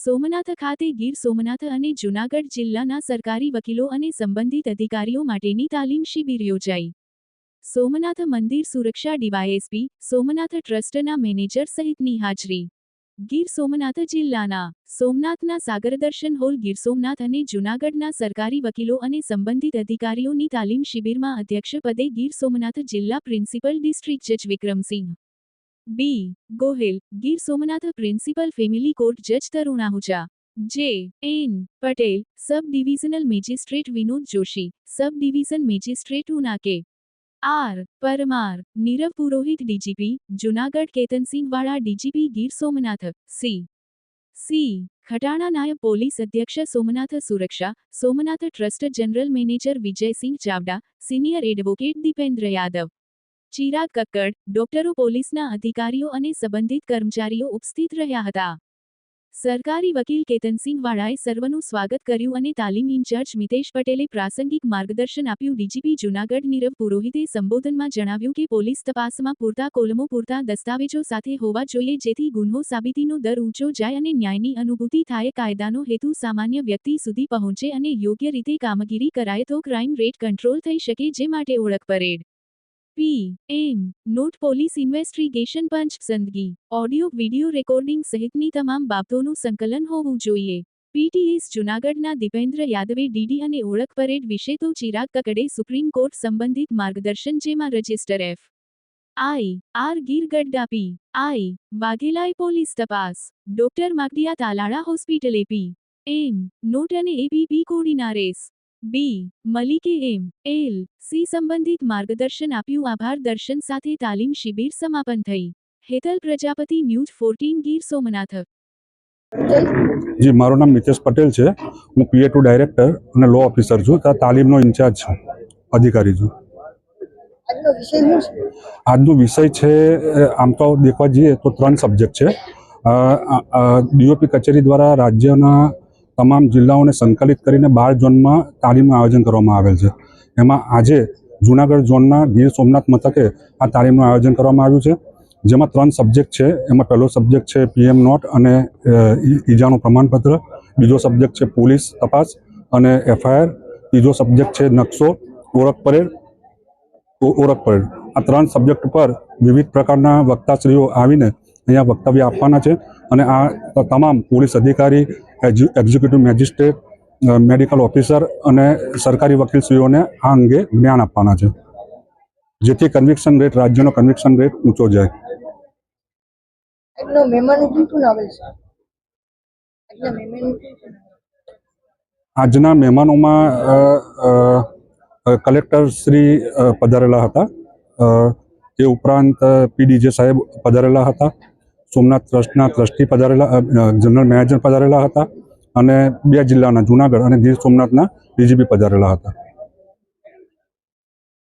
સોમનાથ ખાતે ગીર સોમનાથ અને જૂનાગઢ જિલ્લાના સરકારી વકીલો અને સંબંધિત અધિકારીઓ માટેની તાલીમ શિબિર યોજાઈ. સોમનાથ મંદિર સુરક્ષા ડીવાયએસપી, સોમનાથ ટ્રસ્ટના મેનેજર સહિતની હાજરી. ગીર સોમનાથ જિલ્લાના સોમનાથના સાગરદર્શન હોલ ગીર સોમનાથ અને જૂનાગઢના સરકારી વકીલો અને સંબંધિત અધિકારીઓની તાલીમ શિબિરમાં અધ્યક્ષપદે ગીર સોમનાથ જિલ્લા પ્રિન્સિપલ ડિસ્ટ્રિક્ટ જજ વિક્રમસિંહ બી. Gohil, Gir Somnath principal family court જજ તરુણ આહુજા, જે. N. Patel, sub divisional magistrate Vinod Joshi, સબ ડિવિઝન મેજિસ્ટ્રેટ ઉના કે. આર. પરમાર, નીરવ પુરોહિત ડીજીપી, જૂનાગઢ કેતનસિંહ વાળા DGP Gir Somnath, C. C. Khatana નાયબ પોલીસ અધ્યક્ષ સોમનાથ સુરક્ષા, Somnath trust general manager Vijaysinh Chavda, senior advocate દીપેન્દ્ર Yadav, Chirag Kakkar, ડોક્ટરો, પોલીસના અધિકારીઓ અને સંબંધિત કર્મચારીઓ ઉપસ્થિત રહ્યા હતા. સરકારી વકીલ કેતનસિંહ વાળાએ સર્વનું સ્વાગત કર્યું અને તાલીમ ઇન્ચાર્જ મિતેશ પટેલે પ્રાસંગિક માર્ગદર્શન આપ્યું. ડીજીપી જૂનાગઢ નીરવ પુરોહિતે સંબોધનમાં જણાવ્યું કે પોલીસ તપાસમાં પૂરતા કોલમો, પૂરતા દસ્તાવેજો સાથે હોવા જોઈએ જેથી ગુન્હો સાબિતીનો દર ઊંચો જાય અને ન્યાયની અનુભૂતિ થાય. કાયદાનો હેતુ સામાન્ય વ્યક્તિ સુધી પહોંચે અને યોગ્ય રીતે કામગીરી કરાય તો ક્રાઇમ રેટ કંટ્રોલ થઈ શકે, જે માટે ઓળખ પરેડ, પી.એમ. નોટ, પોલીસ ઇન્વેસ્ટિગેશન પંચ પસંદગી, ઓડિયો વિડિયો રેકોર્ડિંગ સહિતની તમામ બાબતોનું સંકલન હોવું જોઈએ. પીટીએસ જૂનાગઢના દીપેન્દ્ર યાદવે ડીડી અને ઓળખ પરેડ વિશે તો ચિરાગ કક્કડે સુપ્રીમ કોર્ટ સંબંધિત માર્ગદર્શન, જેમાં રજિસ્ટર એફ. આઈ. આર. ગીર ગઢડા પી. આઈ. વાઘેલાએ પોલીસ તપાસ, ડોક્ટર માગડિયા તાલાળા હોસ્પિટલે પી.એમ. નોટ અને એપીપી કોર્ડિનારેસ બી. મલિકે એમ. એલ. સી સંબંધિત માર્ગદર્શન આપ્યું. આભાર દર્શન સાથે તાલીમ શિબિર સમાપન થઈ. હેતલ પ્રજાપતિ, ન્યૂઝ 14 ગીર સોમનાથ. જી, મારું નામ મિતેશ પટેલ છે. હું PA2 ડાયરેક્ટર અને લો ઓફિસર છું. ત્યાં તાલીમનો ઇન્ચાર્જ છું, અધિકારી છું. આજનો વિષય છે, આમ તો દેખવા જઈએ તો 3 સબ્જેક્ટ છે. ડીઓપી કચેરી દ્વારા રાજ્યના તમામ જિલ્લાઓને સંકલિત કરીને 12 ઝોનમાં તાલીમનું આયોજન કરવામાં આવેલ છે. એમાં આજે જૂનાગઢ ઝોનના ગીર સોમનાથ મથકે આ તાલીમનું આયોજન કરવામાં આવ્યું છે, જેમાં 3 સબ્જેક્ટ છે. એમાં પહેલો સબ્જેક્ટ છે PM નોટ અને ઈજાનું પ્રમાણપત્ર, બીજો સબ્જેક્ટ છે પોલીસ તપાસ અને FIR, ત્રીજો સબ્જેક્ટ છે નકશો, ઓળખ પરેડ. આ 3 સબ્જેક્ટ પર વિવિધ પ્રકારના વક્તાશ્રીઓ આવીને અહીંયા વક્તવ્ય આપવાના છે અને આ તમામ પોલીસ અધિકારી, એક્ઝિક્યુટિવ મેજિસ્ટ્રેટ, મેડિકલ ઓફિસર અને સરકારી વકીલશ્રીઓને આ અંગે જ્ઞાન આપવાના છે, જેથી કન્વિક્શન રેટ, રાજ્યનો કન્વિક્શન રેટ ઊંચો જાય. આજના મહેમાનોમાં કલેક્ટર શ્રી પધારેલા હતા, તે ઉપરાંત PDJ સાહેબ પધારેલા હતા, સોમનાથ ટ્રસ્ટના ટ્રસ્ટી પધારેલા, જનરલ મેનેજર પધારેલા હતા અને 2 જિલ્લાના જૂનાગઢ અને ગીર સોમનાથના DGP પધારેલા હતા.